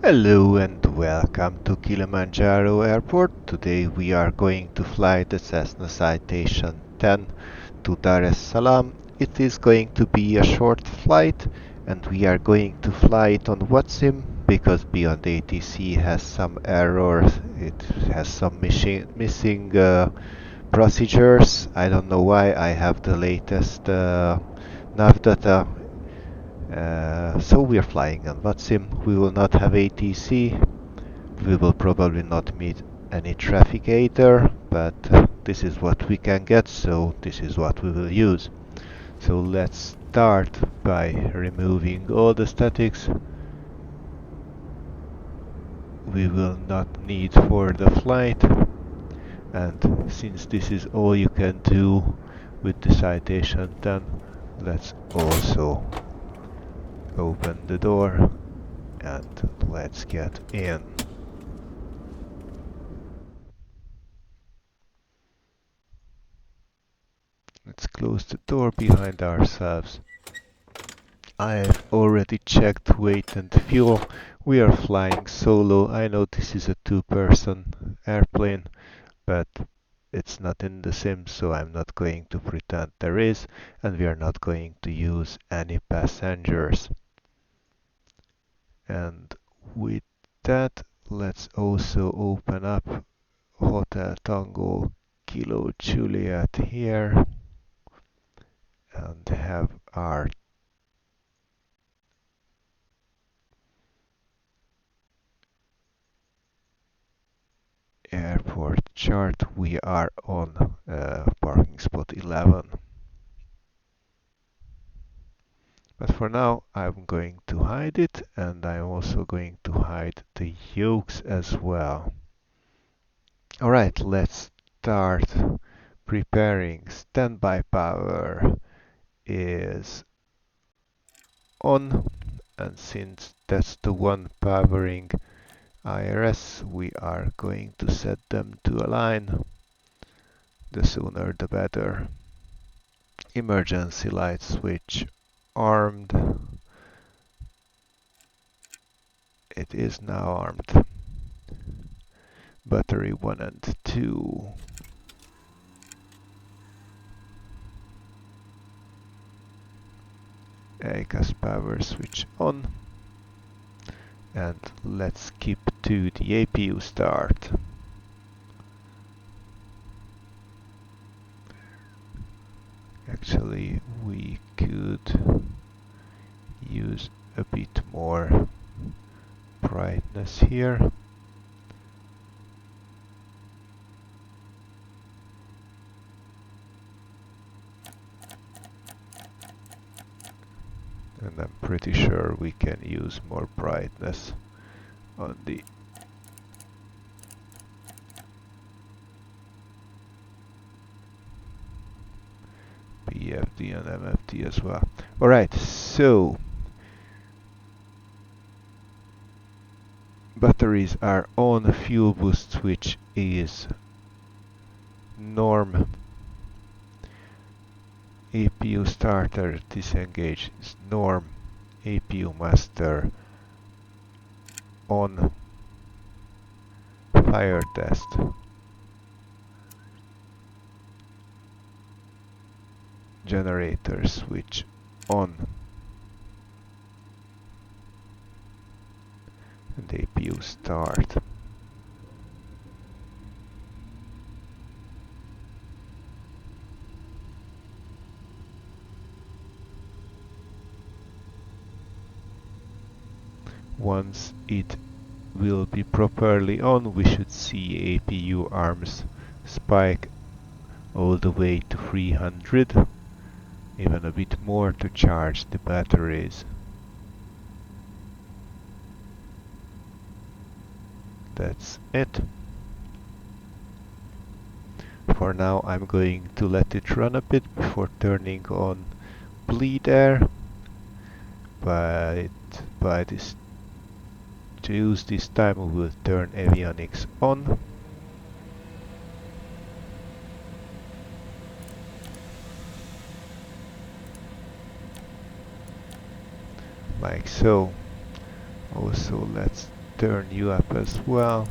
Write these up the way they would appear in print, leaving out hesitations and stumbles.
Hello and welcome to Kilimanjaro Airport. Today we are going to fly the Cessna Citation X to Dar es Salaam. It is going to be a short flight and we are going to fly it on Vatsim because BeyondATC has some errors. It has some missing procedures. I don't know why. I have the latest nav data. So we are flying on Vatsim. We will not have ATC. We will probably not meet any traffic either, but this is what we can get, so this is what we will use. So let's start by removing all the statics we will not need for the flight, and since this is all you can do with the Citation, then let's also open the door and let's get in. Let's close the door behind ourselves. I've already checked weight and fuel. We are flying solo. I know this is a two-person airplane, but it's not in the sim, so I'm not going to pretend there is, and we are not going to use any passengers. And with that, let's also open up Hotel Tango Kilo Juliet here and have our airport chart. We are on parking spot 11. But for now, I'm going to hide it, and I'm also going to hide the yokes as well. Alright, let's start preparing. Standby power is on, and since that's the one powering IRS, we are going to set them to align. The sooner the better. Emergency light switch armed. It is now armed. Battery 1 and 2. ACAS power switch on. And let's skip to the APU start. Actually, we could use a bit more brightness here. And I'm pretty sure we can use more brightness on the BFD and MFD as well. Alright, so batteries are on, fuel boost switch is norm, APU starter disengage is norm, APU master on, fire test. Generator switch on. And APU start. Once it will be properly on, we should see APU arms spike all the way to 300, even a bit more to charge the batteries. That's it. For now, I'm going to let it run a bit before turning on bleed air. But by this to use this time, we will turn avionics on. Like so. Also, let's turn you up as well.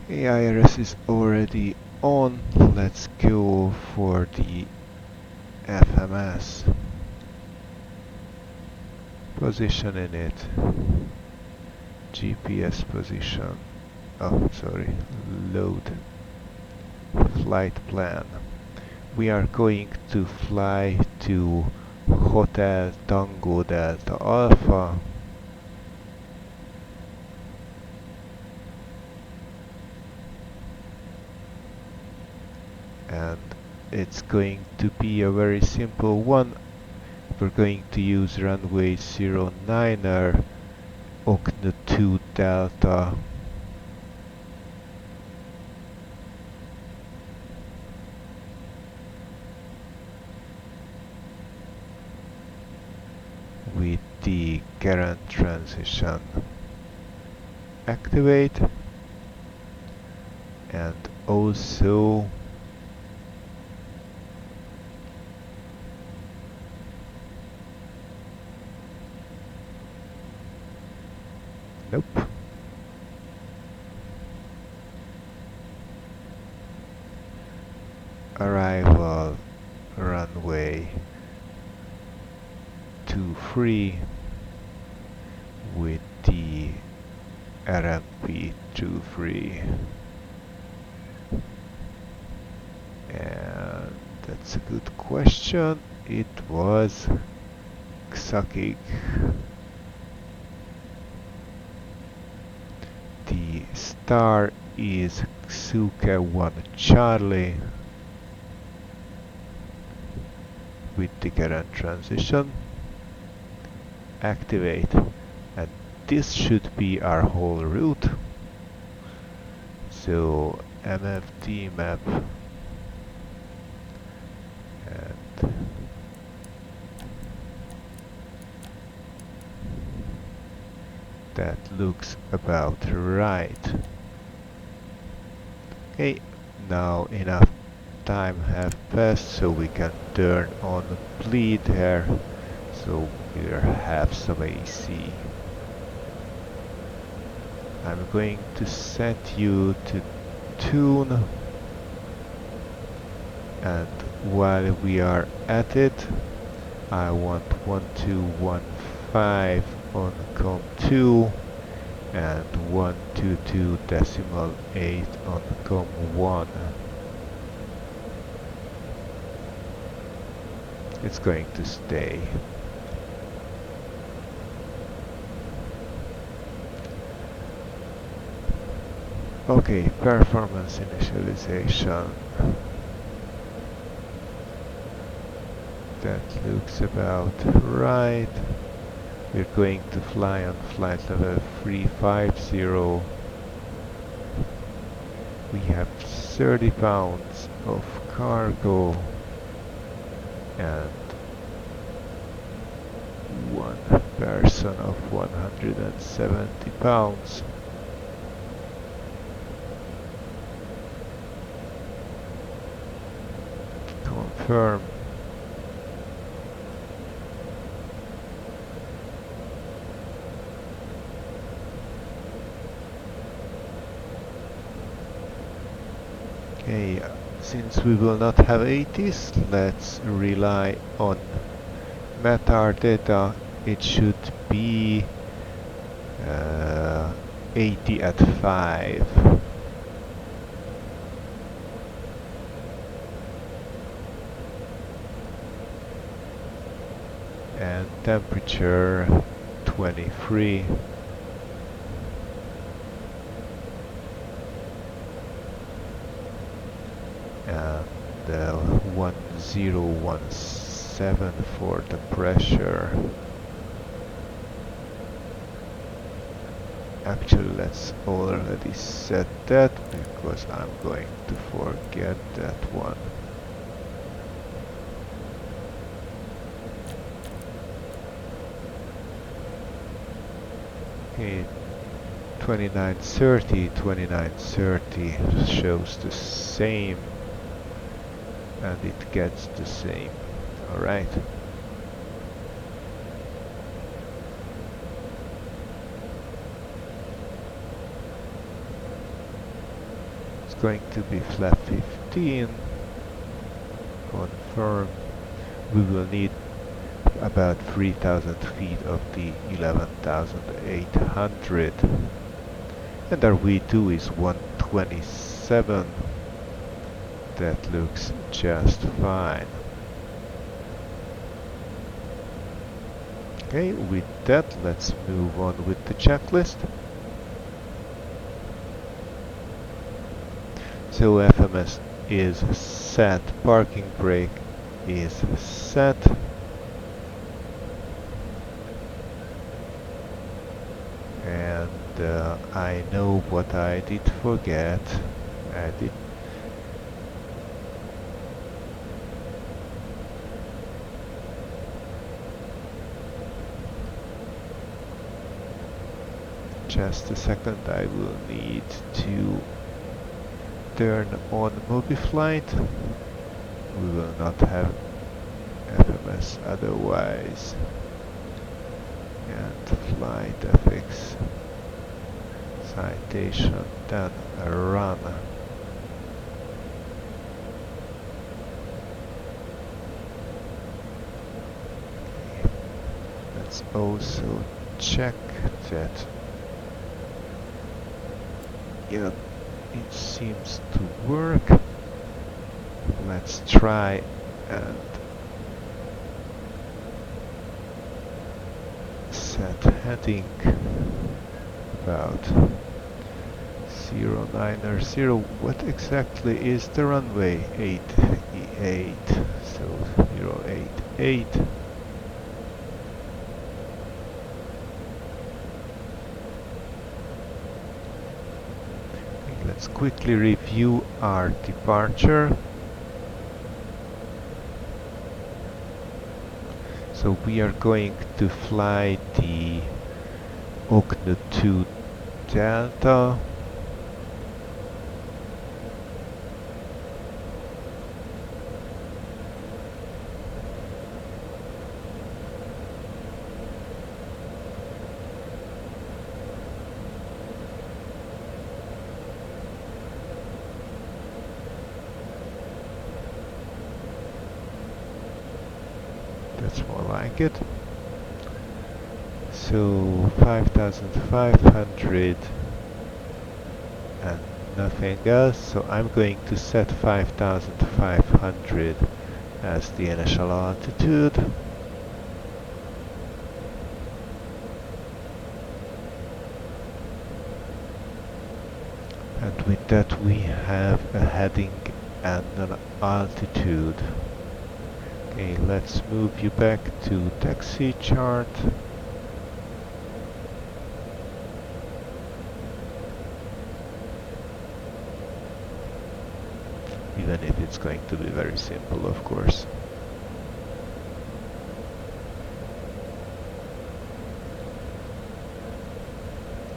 AIRS is already on. Let's go for the FMS. Position in it. GPS position. Oh, sorry. Load. Flight plan. We are going to fly to Hotel Tango Delta Alpha. And it's going to be a very simple one. We're going to use runway 09er, Ocna 2 Delta. With the current transition activate, and also nope. Arrival runway 23 with the RMP 23, and that's a good question. It was Xakig. The star is Xuke 1 Charlie with the current transition activate, and this should be our whole route. So MFD map, and that looks about right. Okay, now enough time have passed so we can turn on bleed here, so we have some AC. I'm going to set you to tune, and while we are at it, I want 1215 on COM2 and 122.8 on COM1. It's going to stay. Okay, performance initialization. That looks about right. We're going to fly on flight level 350. We have 30 pounds of cargo and one person of 170 pounds. Confirm. Okay, since we will not have 80s, let's rely on metadata. It should be 80 at 5. And temperature 23. And 1017 for the pressure. Actually, let's already set that because I'm going to forget that one. Okay, 2930 shows the same and it gets the same. Alright. It's going to be flap 15. Confirm. We will need about 3,000 feet of the 11,800. And our V2 is 127. That looks just fine. Okay, with that, let's move on with the checklist. So FMS is set, parking brake is set. And I know what I did forget. I did just a second, I will need to turn on MobiFlight. We will not have FMS otherwise. And FlightFX citation, then run. Let's also check that. Yeah, it seems to work. Let's try and set heading about 090. What exactly is the runway? 88, so 088. Let's quickly review our departure. So we are going to fly the Okno 2 Delta. That's more like it. So 5,500 and nothing else. So I'm going to set 5,500 as the initial altitude. And with that we have a heading and an altitude. Okay, let's move you back to taxi chart. Even if it's going to be very simple, of course.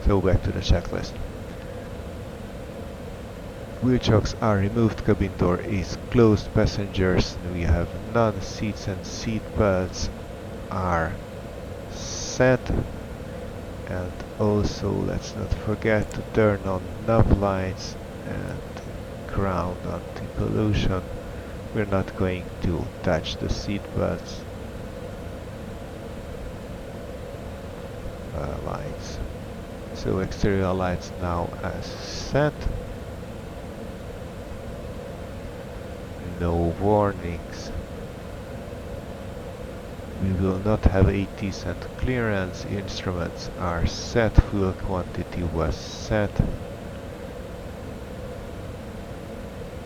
So back to the checklist. Wheel chocks are removed, cabin door is closed, passengers we have none, seats and seat belts are set, and also let's not forget to turn on nav lights and ground anti-pollution. We're not going to touch the seat belts lights. So exterior lights now as set. No warnings. We will not have 80 cent clearance. Instruments are set. Fuel quantity was set.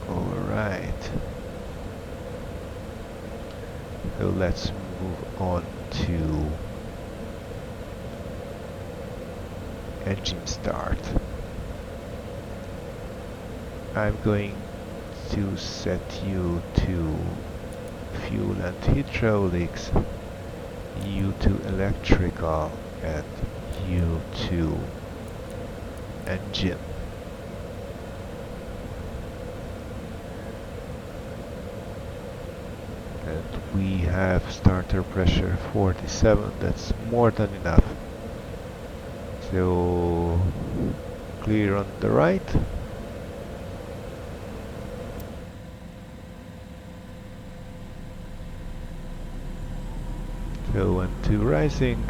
Alright. So let's move on to engine start. I'm going to set you to fuel and hydraulics, you to electrical, and you to engine. and we have starter pressure 47. That's more than enough. So clear on the right. So and 2 rising.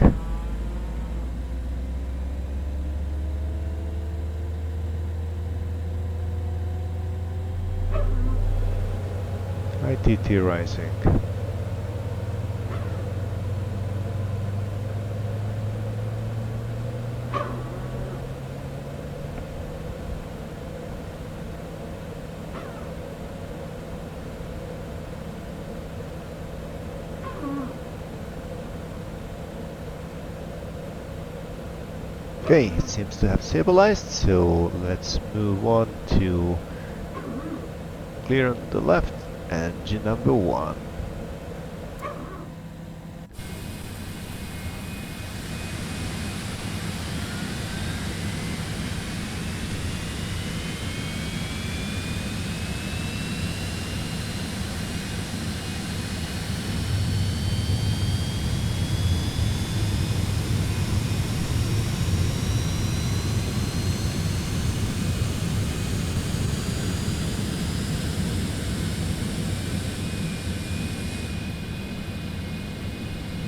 ITT rising. Okay, it seems to have stabilized, so let's move on to clear on the left, engine number 1.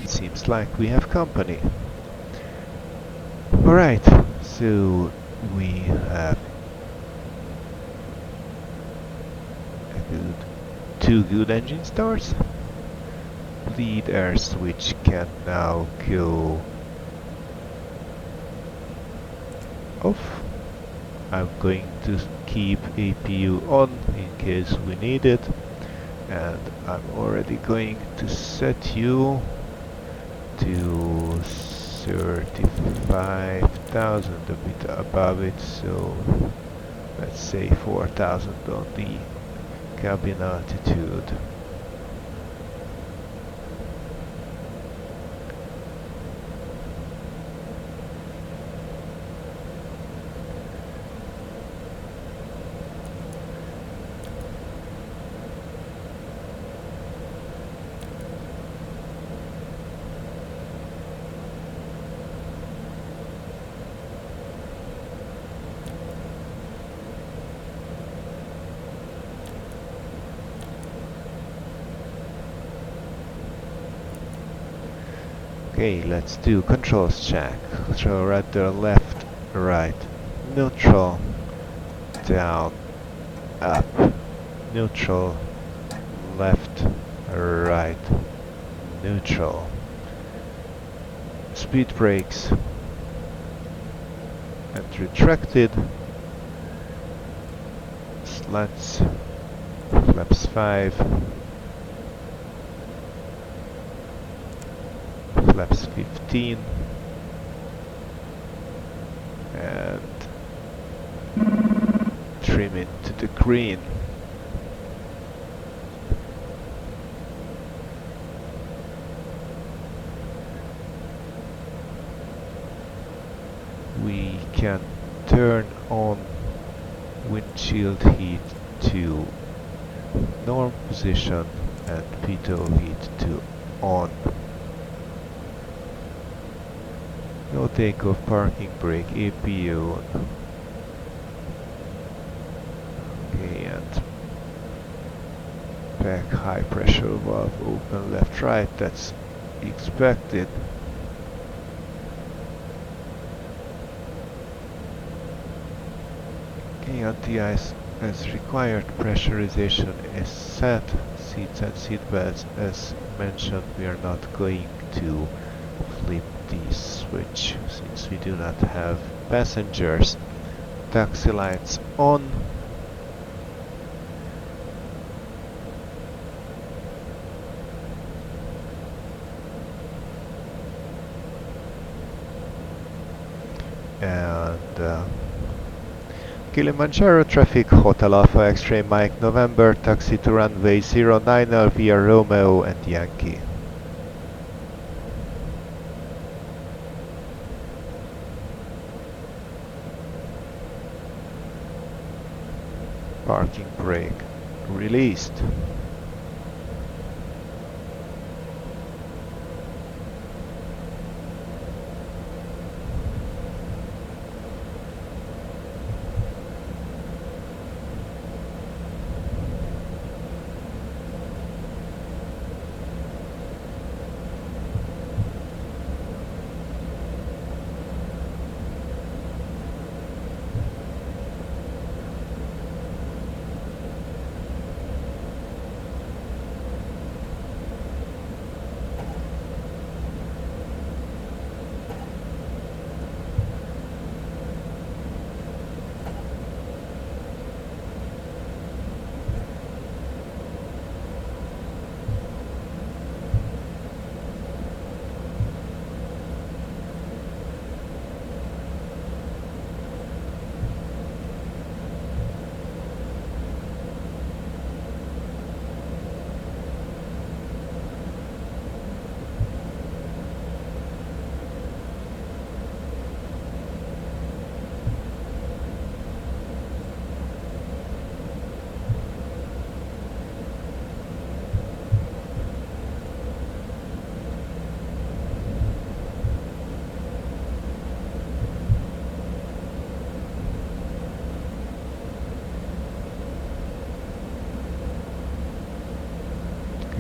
Seems like we have company. Alright, so we have two good engine starts. Lead air switch can now go off. I'm going to keep APU on in case we need it, and I'm already going to set you to 35,000, a bit above it, so let's say 4,000 on the cabin altitude. Okay, let's do controls check. Control rudder left, right, neutral, down, up, neutral, left, right, neutral. Speed brakes and retracted. Slants, flaps 5. Flaps 15 and trim into the green. We can turn on windshield heat to norm position and pitot heat to on. No takeoff, parking brake, APU. Okay, and back high pressure valve open left right, that's expected. Okay, anti-ice as required, pressurization is set. Seats and seat belts as mentioned, we are not going to flip the switch since we do not have passengers. Taxi lights on. And Kilimanjaro traffic, Hotel Alpha X-ray Mike November, taxi to runway 09 via Romeo and Yankee. Parking brake released.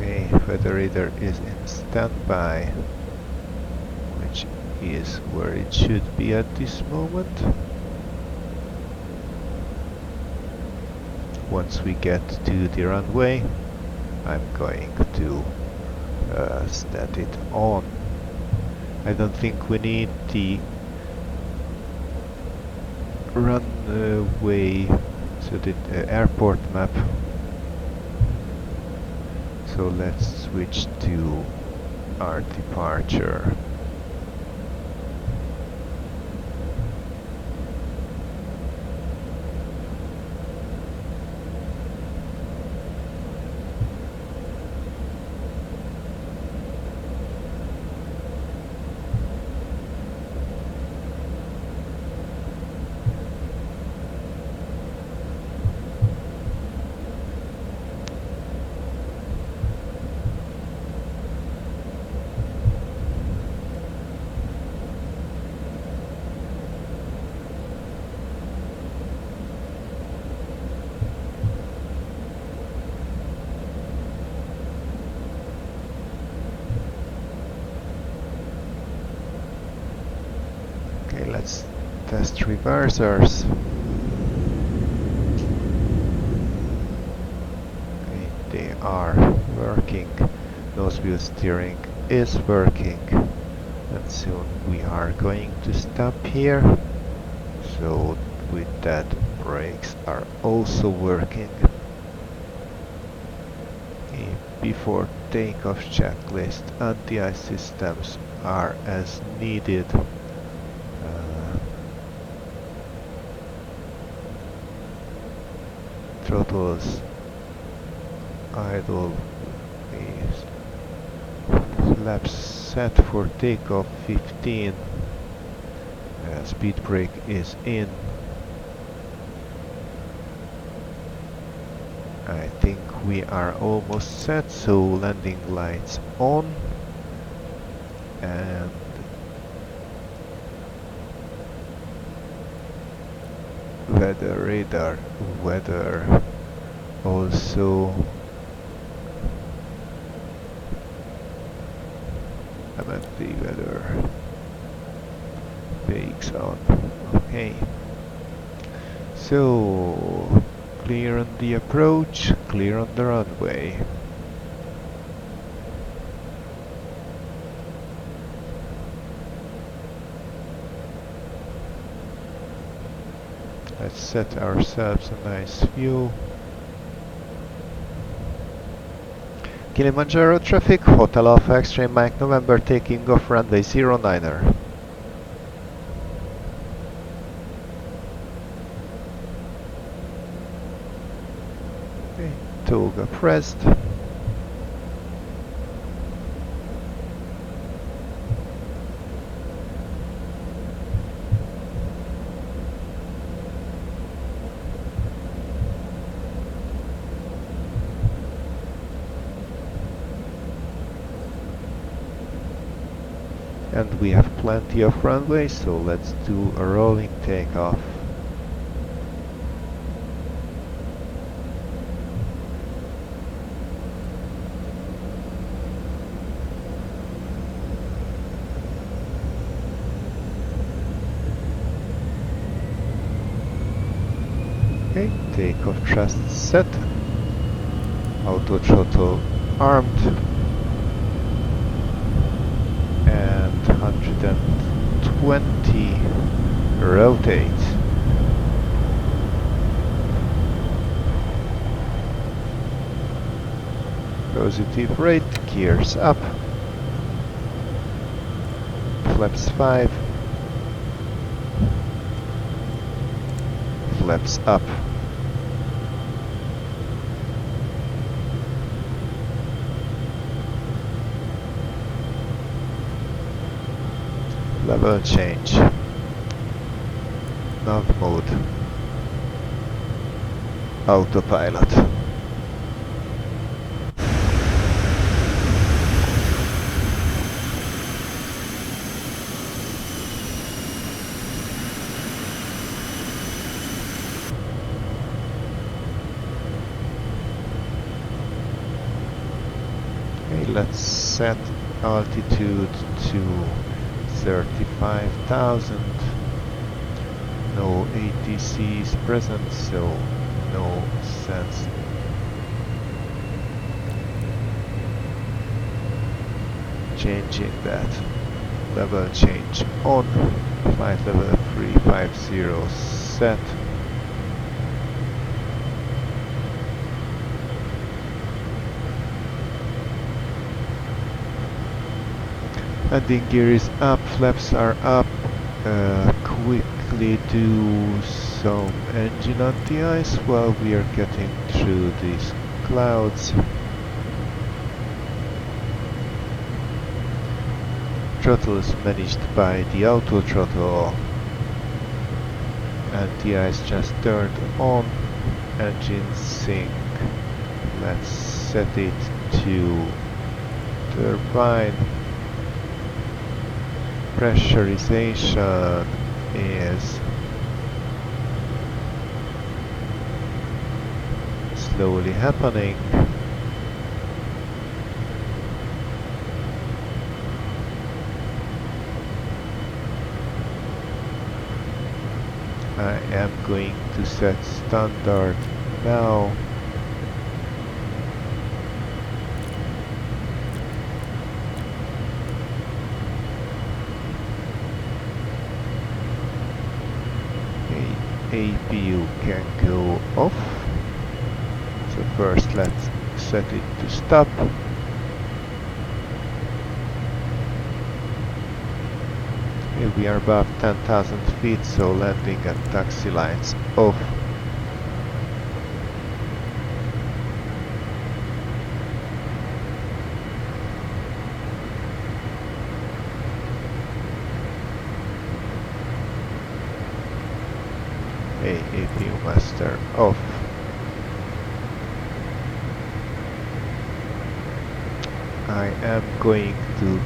Okay, weather radar is in standby, which is where it should be at this moment. Once we get to the runway, I'm going to set it on. I don't think we need the runway, so the airport map. So let's switch to our departure. Okay, let's test reversers. Okay, they are working. Nose wheel steering is working. And soon we are going to stop here. So with that, brakes are also working. Okay, before takeoff checklist, anti-ice systems are as needed. Throttles idle is flaps set for takeoff 15. Speed brake is in. I think we are almost set, so landing lights on, and weather radar, weather also. I meant the weather. Bakes on. Okay. So clear on the approach, clear on the runway. Let's set ourselves a nice view. Kilimanjaro traffic, Hotel Alpha X-ray Mike November taking off runway 09er. Okay, toga pressed. And we have plenty of runway, so let's do a rolling takeoff. Okay, takeoff thrust set. Auto throttle armed. And 120 rotate. Positive rate, gears up. Flaps 5. Flaps up. Level change. Nav mode. Autopilot. Okay, let's set altitude to 35,000. No ATC is present, so no sense changing that. Level change on. Flight level 350 set. Landing gear is up, flaps are up. Quickly do some engine anti-ice while we are getting through these clouds. Throttle is managed by the auto throttle. Anti-ice just turned on. Engine sync. Let's set it to turbine. Pressurization is slowly happening. I am going to set standard now. APU can go off. So first let's set it to stop. Okay, we are above 10,000 feet, so landing and taxi lights off. APU master off. I am going to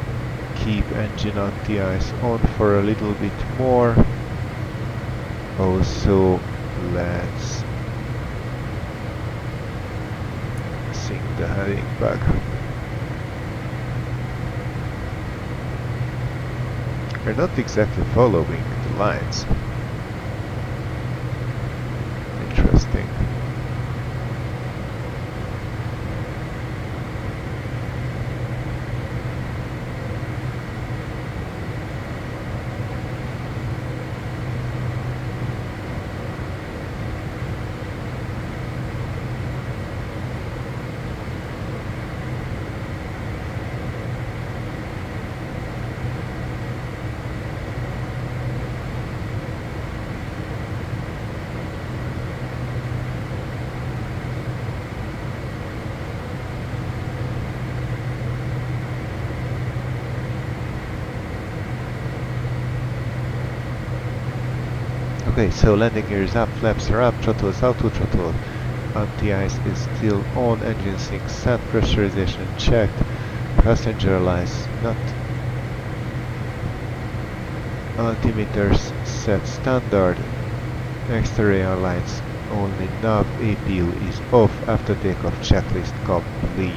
keep engine anti-ice on for a little bit more. Also, let's sink the heading back. We're not exactly following the lines. Interesting. Okay, so landing gear is up, flaps are up, throttle is auto throttle, anti-ice is still on, engine sync set, pressurization checked, passenger lights not, altimeters set standard, exterior lights only, nav APU is off, after takeoff checklist complete.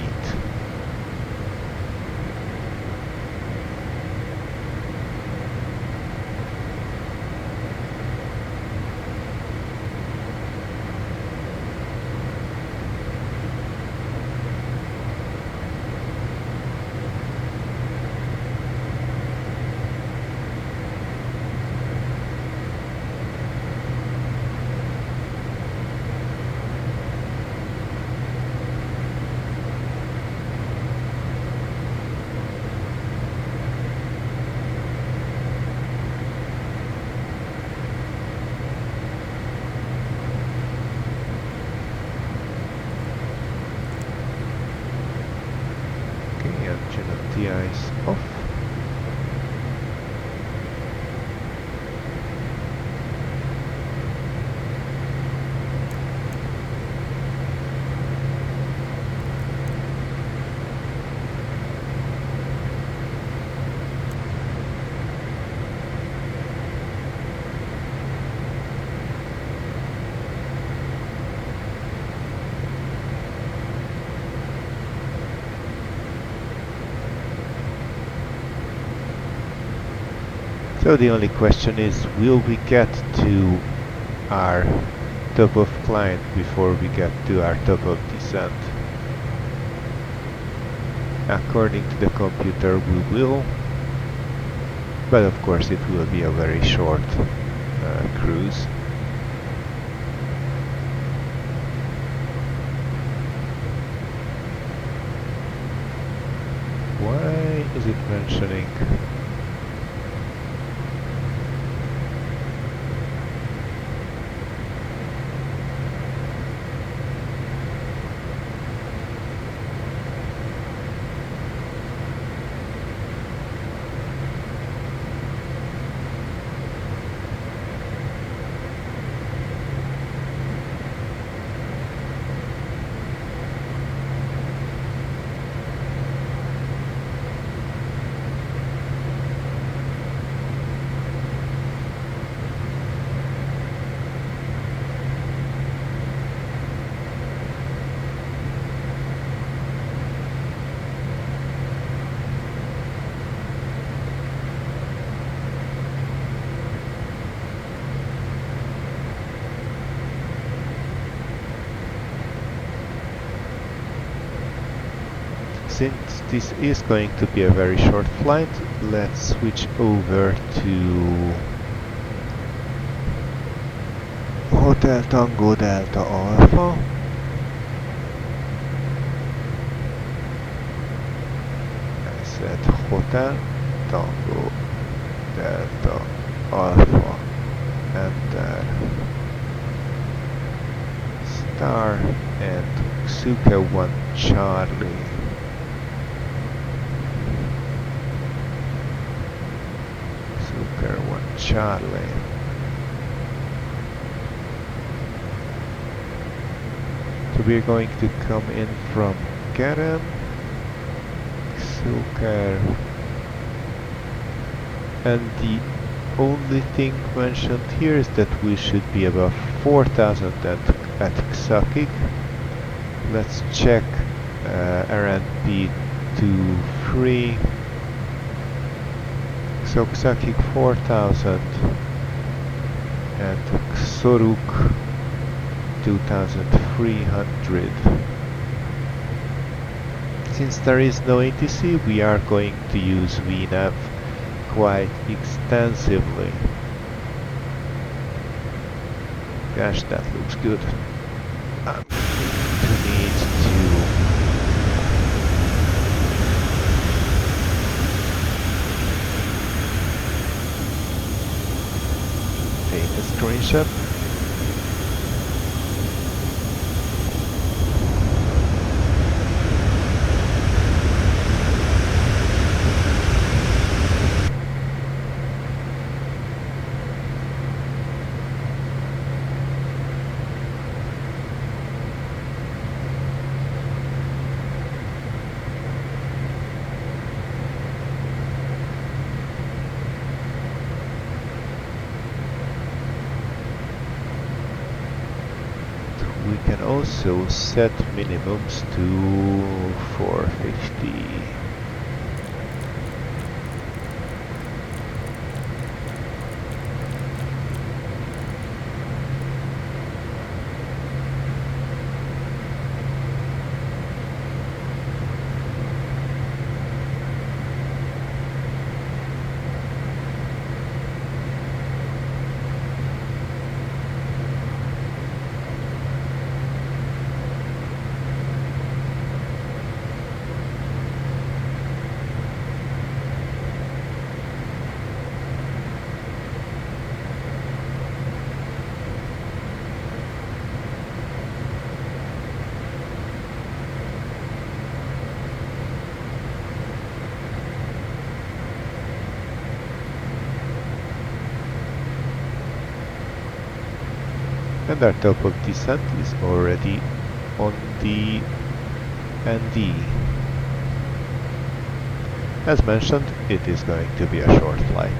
Anti-ice off. So the only question is, will we get to our top of climb before we get to our top of descent? According to the computer, we will, but of course it will be a very short cruise. Why is it mentioning? Since this is going to be a very short flight, let's switch over to Hotel Tango Delta Alpha. I said Hotel Tango Delta Alpha, enter star and Suka 1 Charlie. Suka 1 Charlie. So we're going to come in from Karen, Suka, and the only thing mentioned here is that we should be above 4,000 at Xakik. Let's check RNP 23. So Xakik 4,000 and Xoruk 2,300. Since there is no ATC, we are going to use VNAV quite extensively. Gosh, that looks good. I'm going to need to take a screenshot. We can also set minimums to 450. And our top of descent is already on the ND. As mentioned, it is going to be a short flight.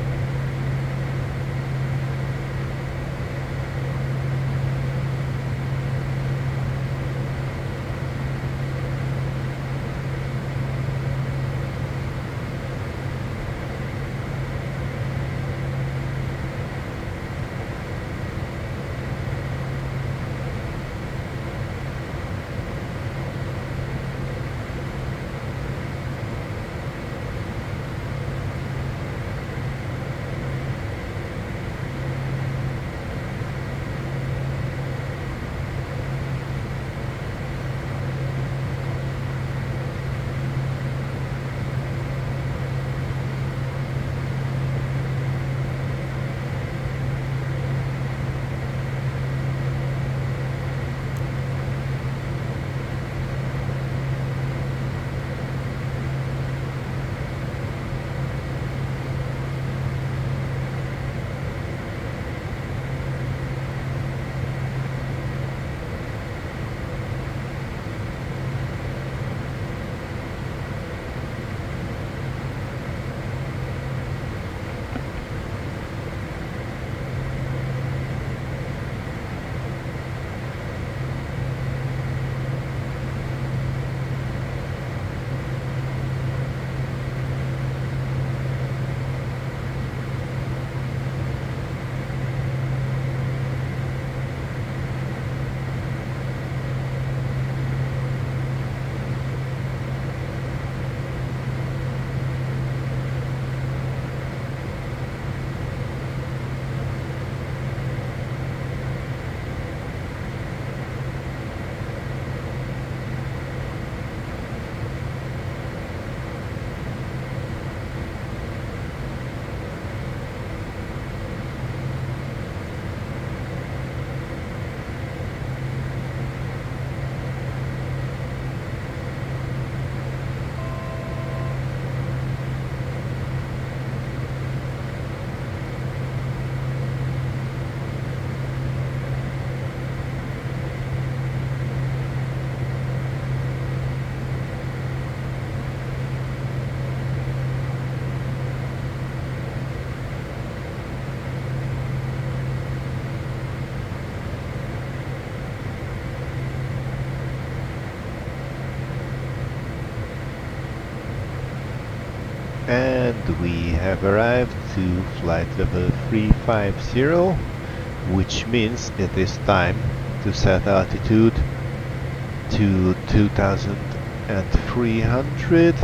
And we have arrived to flight level 350, which means it is time to set altitude to 2300.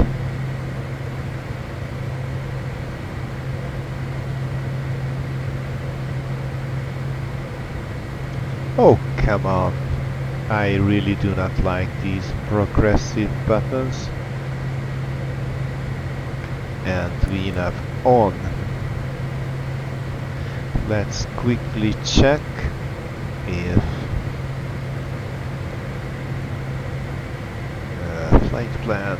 Oh, come on. I really do not like these progressive buttons. And we nav on. Let's quickly check if flight plan.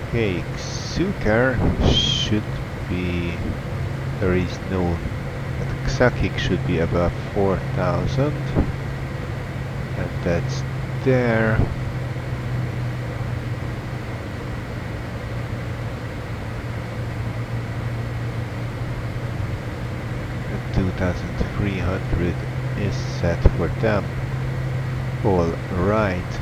Okay, Xukar should be, there is no, Xakik should be above 4000, and that's there. And 2300 is set for them. All right.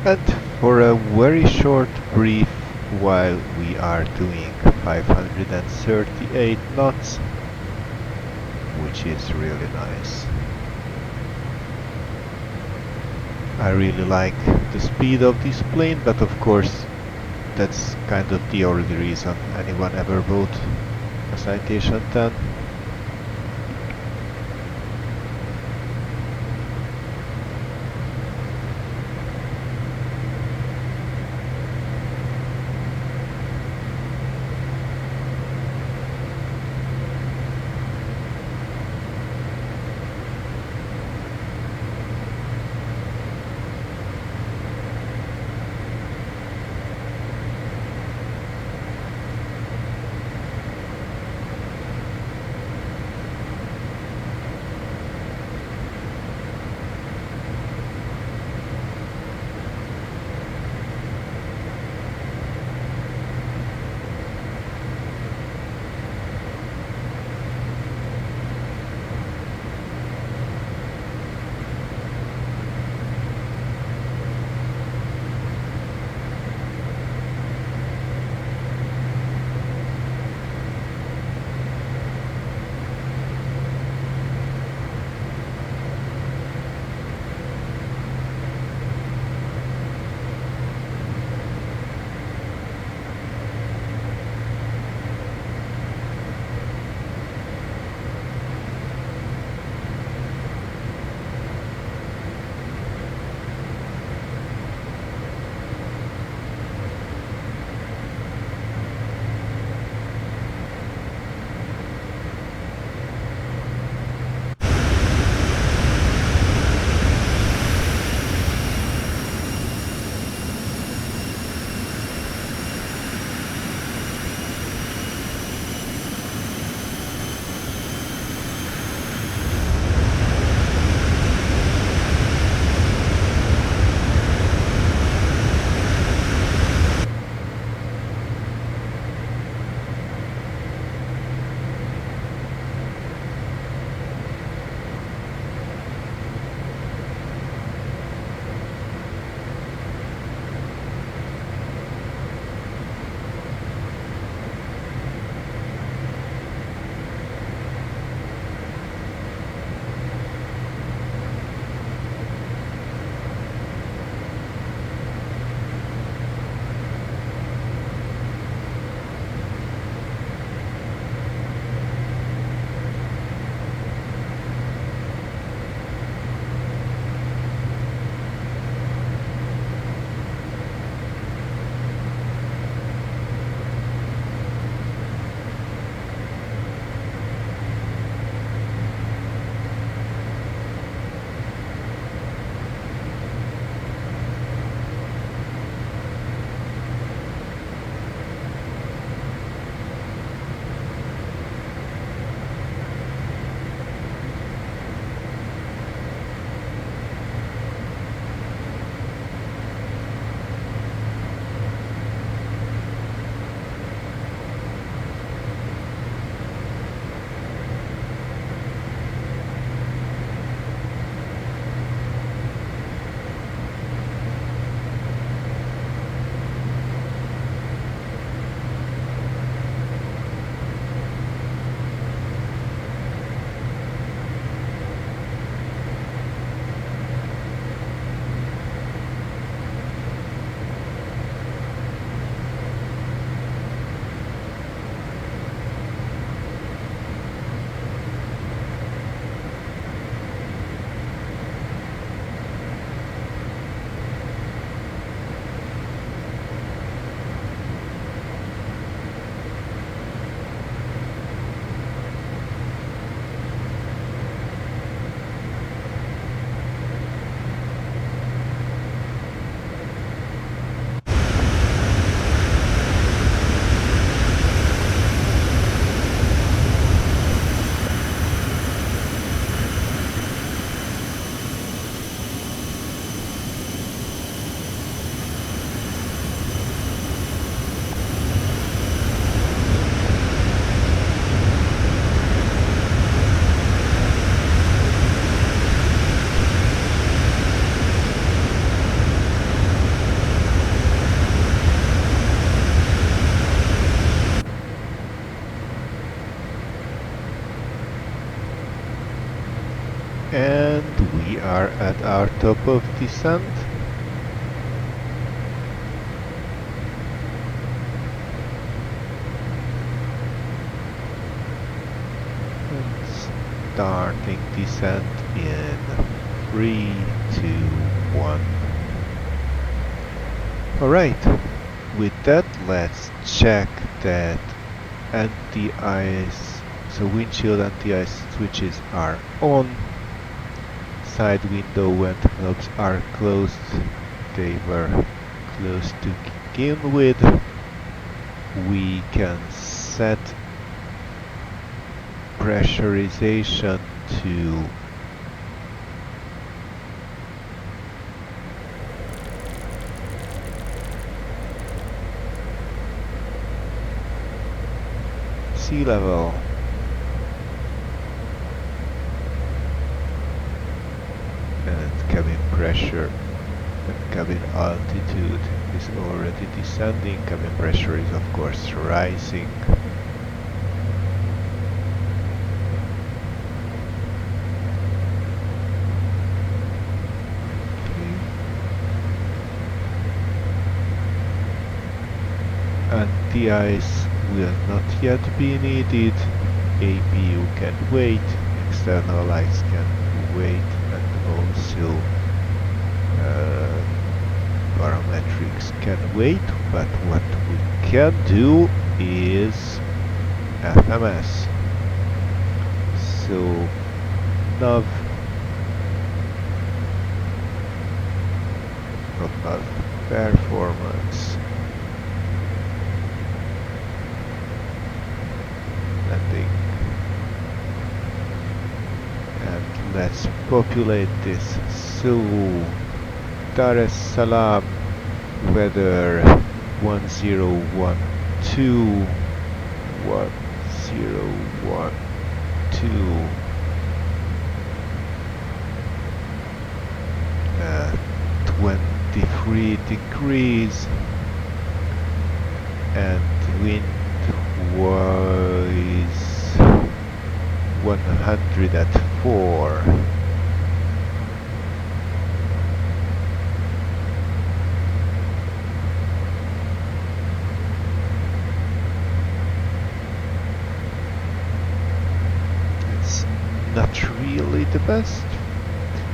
And for a very short brief, while we are doing 538 knots, which is really nice. I really like the speed of this plane, but of course that's kind of the only reason anyone ever bought a Citation X. top of descent. And starting descent in 3, 2, 1. Alright, with that let's check that anti-ice, so windshield anti-ice switches are on. Side window vent knobs are closed. They were closed to begin with. We can set pressurization to sea level. And cabin pressure and cabin altitude is already descending. Cabin pressure is of course rising. Anti-ice will not yet be needed. APU can wait. External lights can wait, and also parametrics can wait, but what we can do is FMS. So nav, not nav, performance, landing, and let's populate this. So Dar es Salaam, weather 1012, 23 degrees, and wind was 104. Not really the best.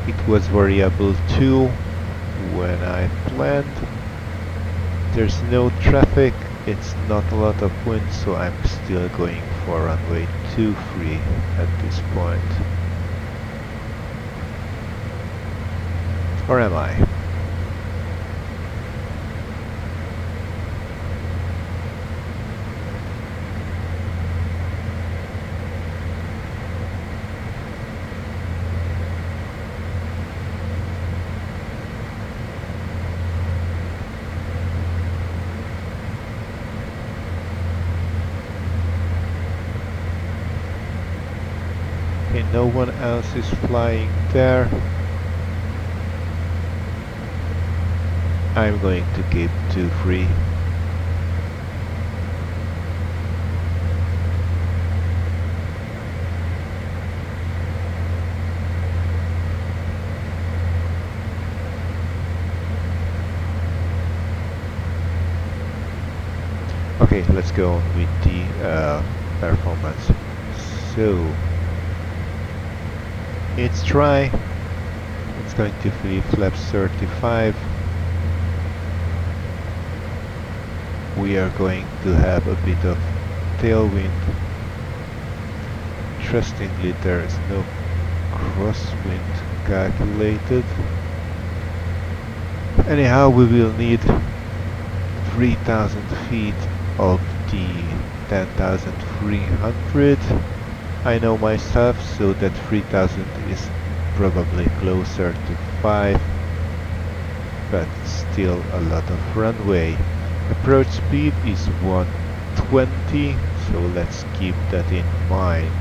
It was variable too when I planned. There's no traffic, it's not a lot of wind, so I'm still going for runway 23 at this point. Or am I? No one else is flying there. I'm going to keep 2-3. Okay, let's go on with the performance. So it's dry. It's going to be flaps 35. We are going to have a bit of tailwind. Interestingly, there is no crosswind calculated. Anyhow, we will need 3,000 feet of the 10,300. I know myself, so that 3000 is probably closer to 5, but still a lot of runway. Approach speed is 120, so let's keep that in mind.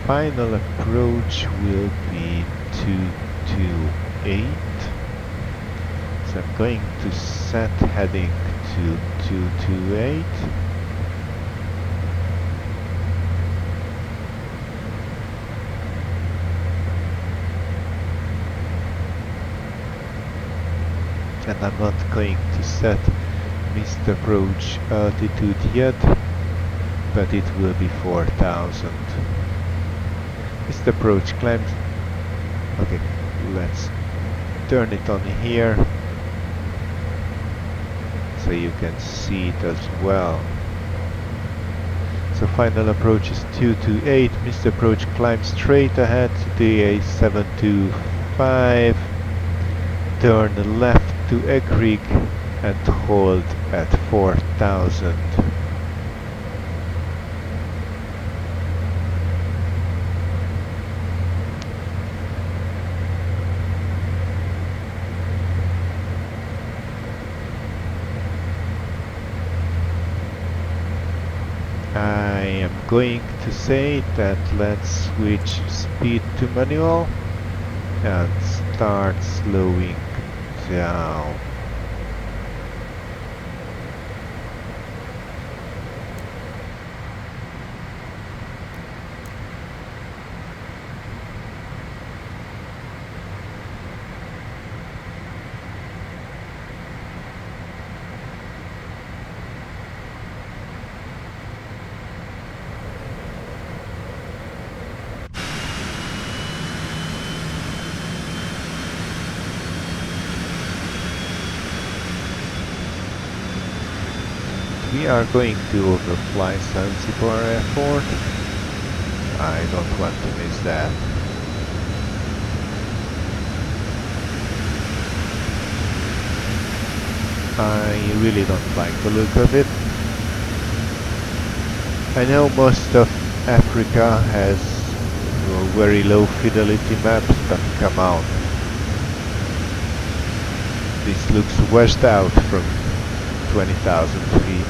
Final approach will be 228. So I'm going to set heading to 228. And I'm not going to set missed approach altitude yet, but it will be 4000. Missed approach climb. Okay, let's turn it on here so you can see it as well. So final approach is 228, missed approach climb straight ahead to the A725, turn left to Egrig and hold at 4000. I am going to say that let's switch speed to manual and start slowing down. We are going to overfly Zanzibar Airport. I don't want to miss that. I really don't like the look of it. I know most of Africa has very low fidelity maps, but come on. This looks washed out from 20,000 feet.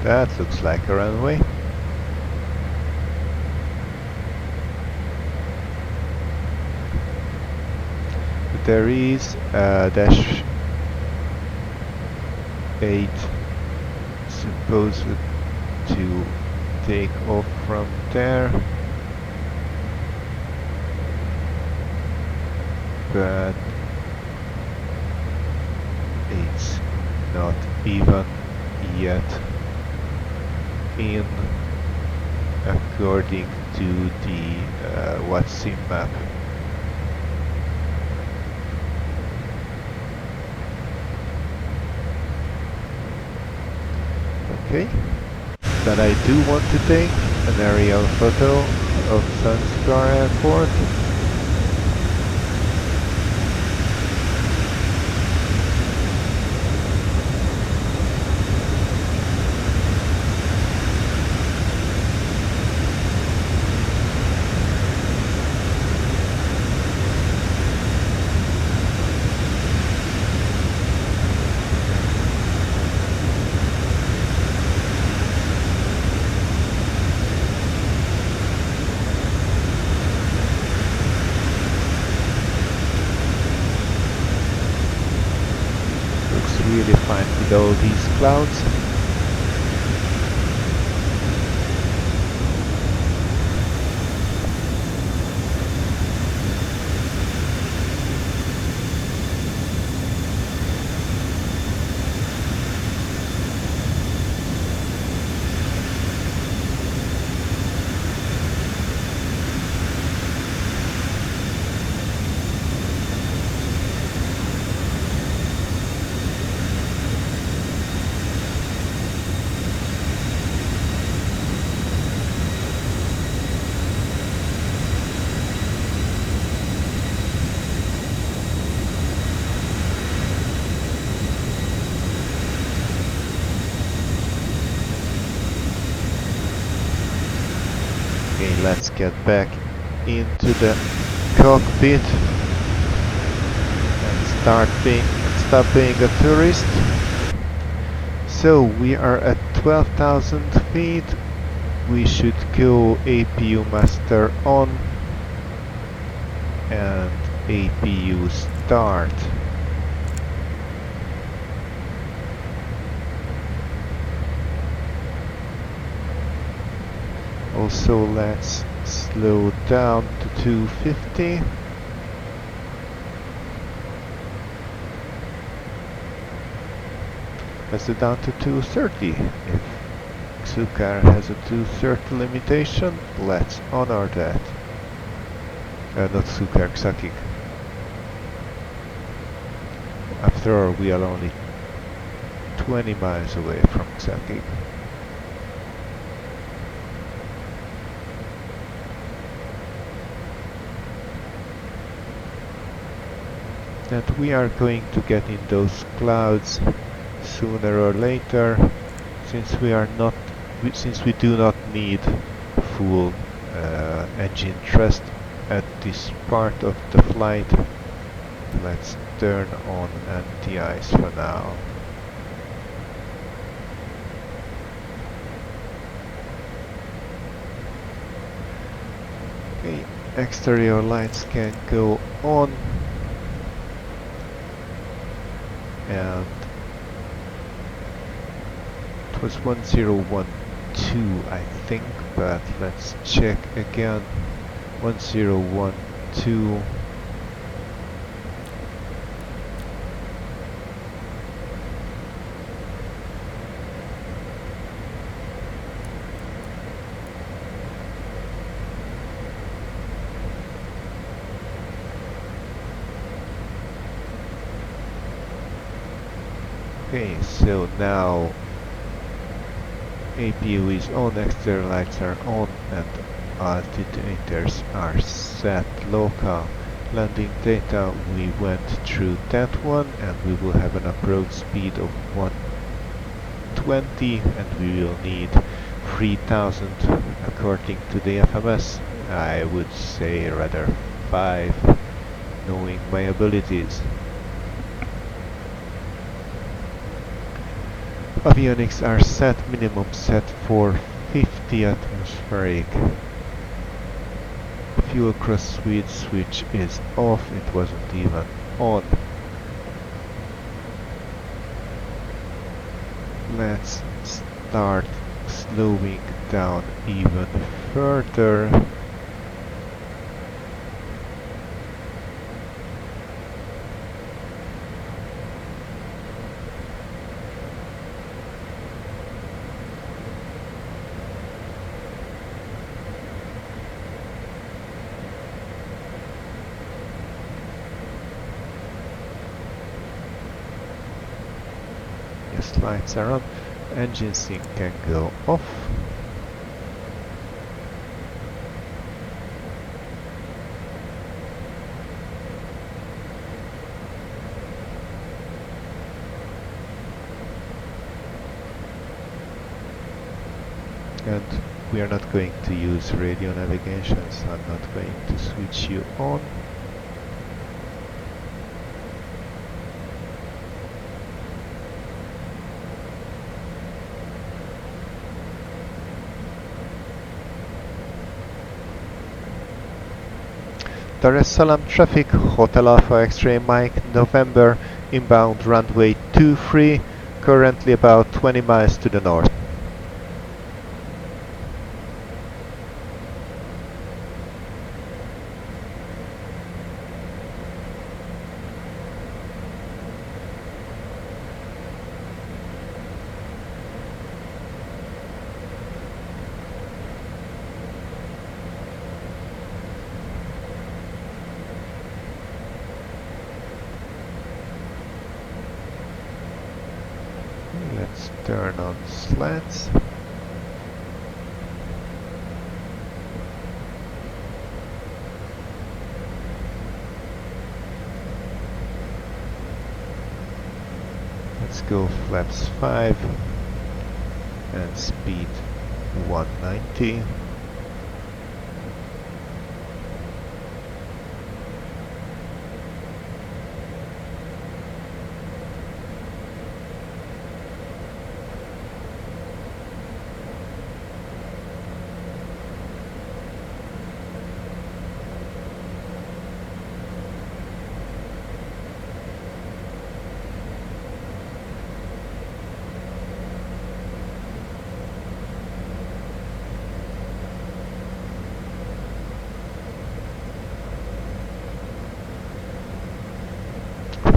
That looks like a runway. There is a dash 8 supposed to take off from there, but it's not even yet in according to the Vatsim map. Okay, but I do want to take an aerial photo of Zanzibar Airport. Really fine with all these clouds. Okay, let's get back into the cockpit and stop being a tourist. So we are at 12,000 feet. We should go APU master on and APU start. Also, let's slow down to 250. Let's go down to 230. If Xukar has a 230 limitation, let's honor that. Not Xukar, Xakik. After all, we are only 20 miles away from Xakik. And we are going to get in those clouds sooner or later, since we do not need full engine thrust at this part of the flight. Let's turn on anti-ice for now. Okay, exterior lights can go on. And it was 1012, I think, but let's check again. 1012. Okay, so now APU is on, exterior lights are on, and altimeters are set. Local landing data, we went through that one, and we will have an approach speed of 120, and we will need 3000 according to the FMS. I would say rather 5, knowing my abilities. Avionics are set, minimum set for 50 atmospheric. Fuel cross switch is off, it wasn't even on. Let's start slowing down even further. Yes, lights are on. Engine sync can go off. And we are not going to use radio navigation, so I'm not going to switch you on. Dar es Salaam traffic, Hotel Alpha X-ray Mike, November, inbound runway 23, currently about 20 miles to the north. Let's turn on slats. Let's go flaps 5 and speed 190.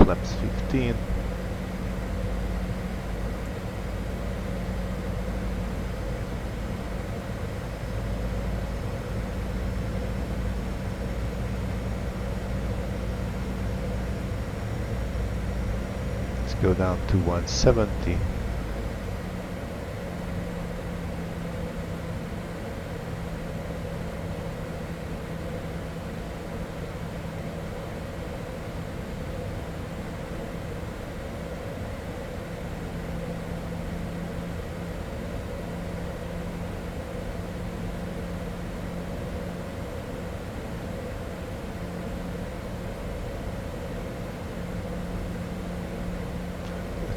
flaps 15. Let's go down to 170.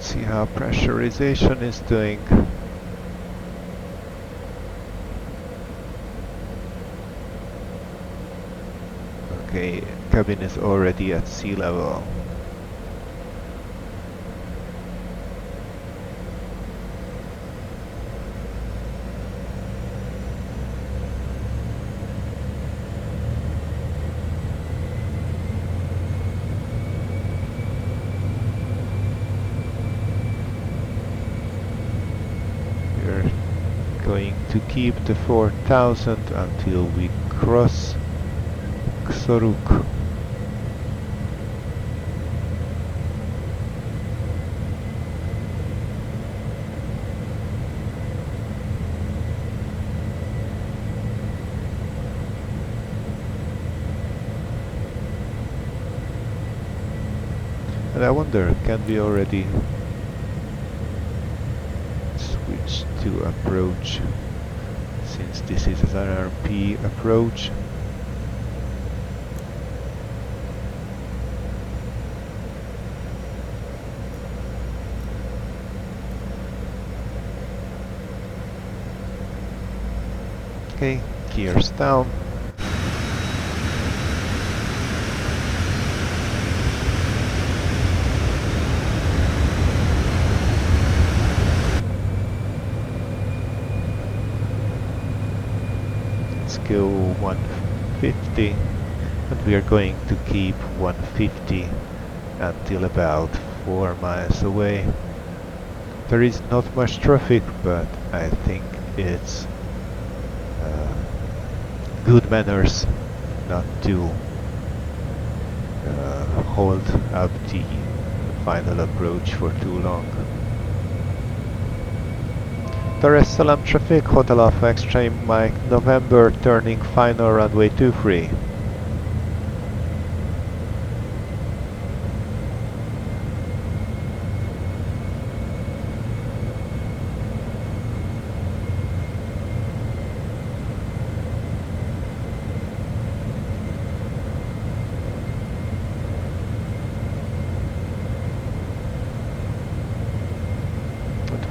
See how pressurization is doing. Okay, cabin is already at sea level. Going to keep the 4000 until we cross Xoruk. And I wonder, can we already switch to approach, since this is an RP approach? Okay, gears down. Let's go 150, and we are going to keep 150 until about 4 miles away. There is not much traffic, but I think it's good manners not to hold up the final approach for too long. Dar es Salaam traffic, Hotel Alpha X-Ray Mike November, turning final runway 23.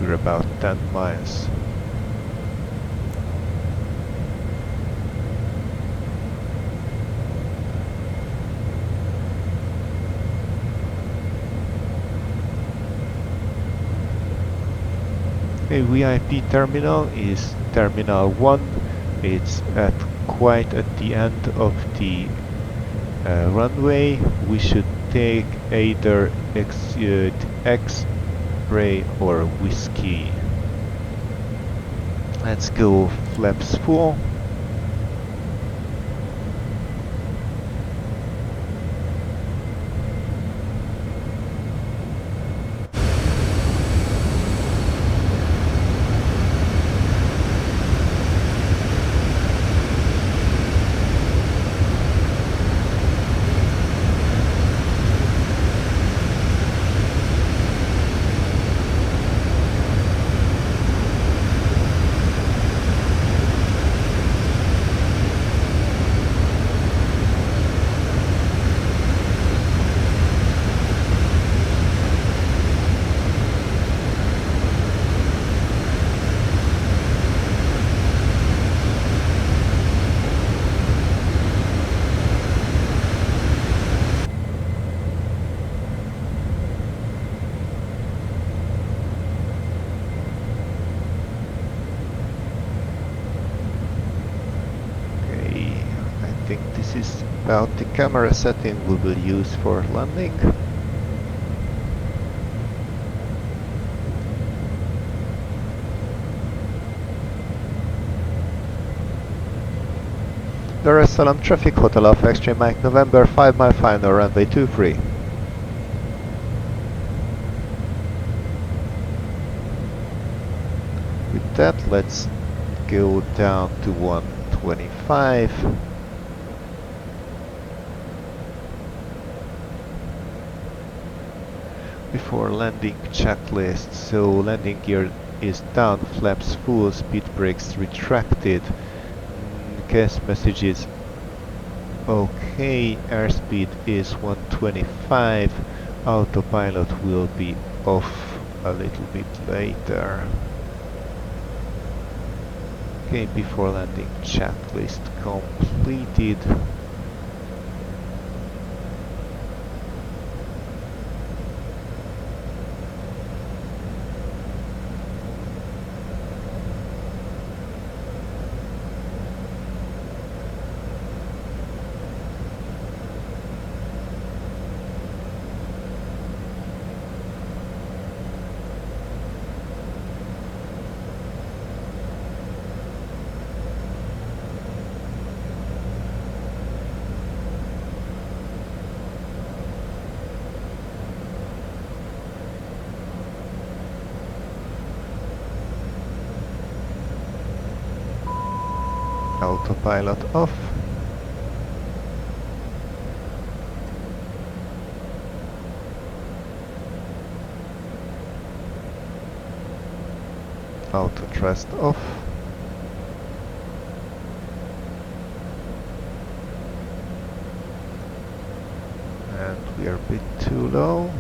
We're about 10 miles. A VIP terminal is Terminal 1. It's quite at the end of the runway. We should take either X-ray or whiskey. Let's go flaps full. This is about the camera setting we will use for landing. Dar es Salaam traffic, Hotel Alpha Extreme Mike November, 5 mile final, runway 23. With that, let's go down to 125. Before landing checklist, so landing gear is down, flaps full, speed brakes retracted, gas messages okay, airspeed is 125, autopilot will be off a little bit later. Okay, before landing checklist completed. Autopilot off. Auto thrust off. And we are a bit too low.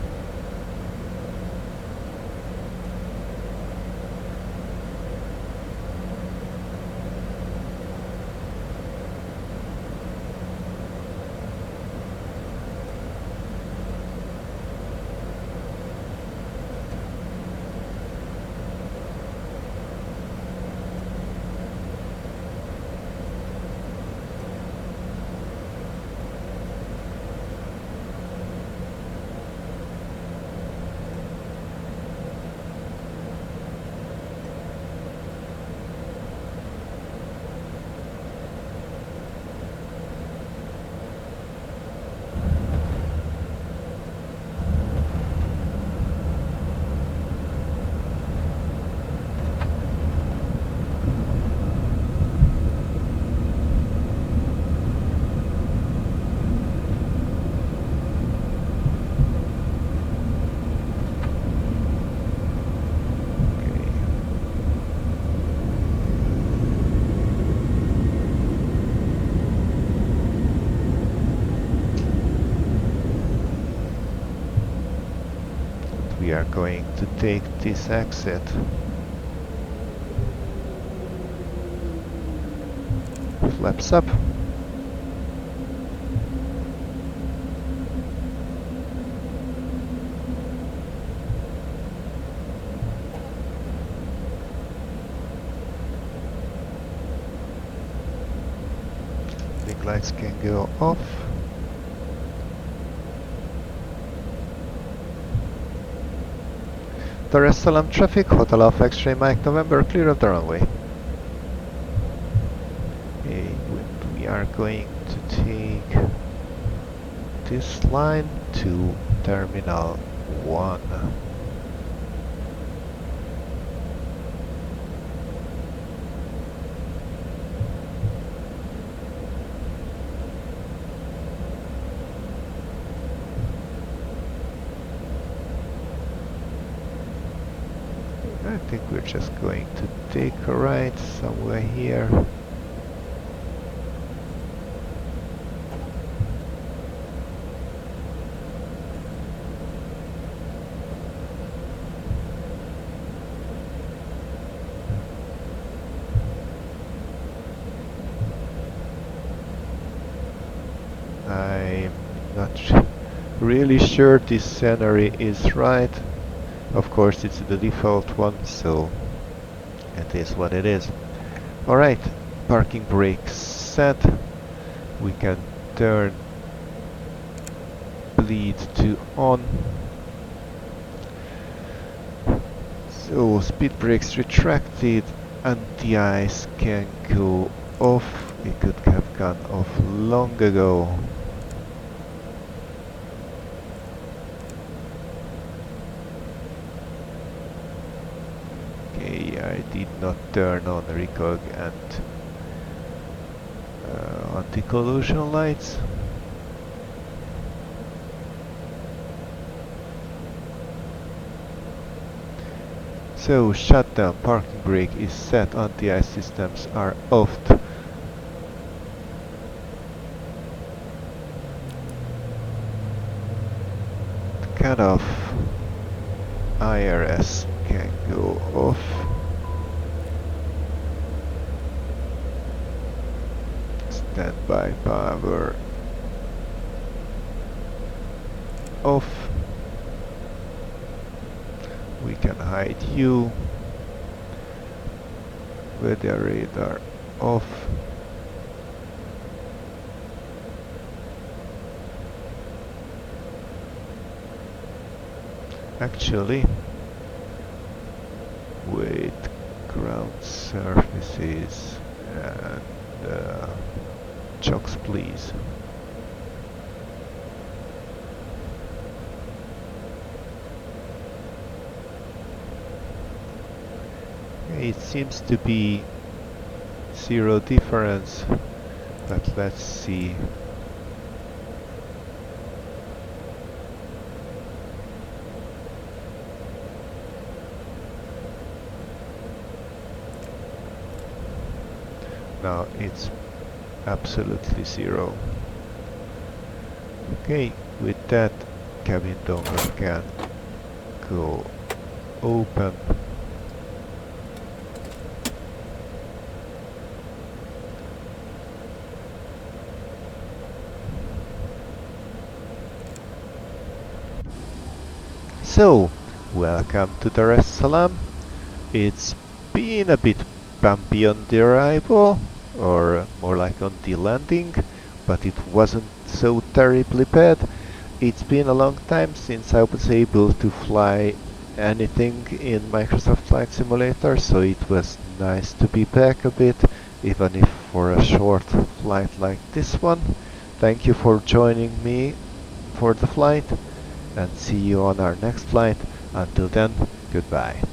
We are going to take this exit. Flaps up. Big lights can go off. Dar es Salaam traffic, Hotel Alpha Extreme Mike November, clear of the runway. Okay, we are going to take this line to Terminal 1. I think we're just going to take a right somewhere here. I'm not really sure this scenery is right. Of course, it's the default one, so it is what it is. Alright, parking brakes set. We can turn bleed to on. So, speed brakes retracted, anti-ice can go off. We could have gone off long ago. Okay, I did not turn on recog and anti-collision lights. So, shutdown, parking brake is set, anti-ice systems are off. Cut-off, IRS can go off. Standby power off. We can hide you. Weather radar off. Actually, wait, ground surfaces and chocks please. It seems to be zero difference, but let's see. Now it's absolutely zero. Okay, with that, cabin door can go open. So, welcome to Dar es Salaam. It's been a bit bumpy on the arrival, or more like on the landing, but it wasn't so terribly bad. It's been a long time since I was able to fly anything in Microsoft Flight Simulator, so it was nice to be back a bit, even if for a short flight like this one. Thank you for joining me for the flight, and see you on our next flight. Until then, goodbye.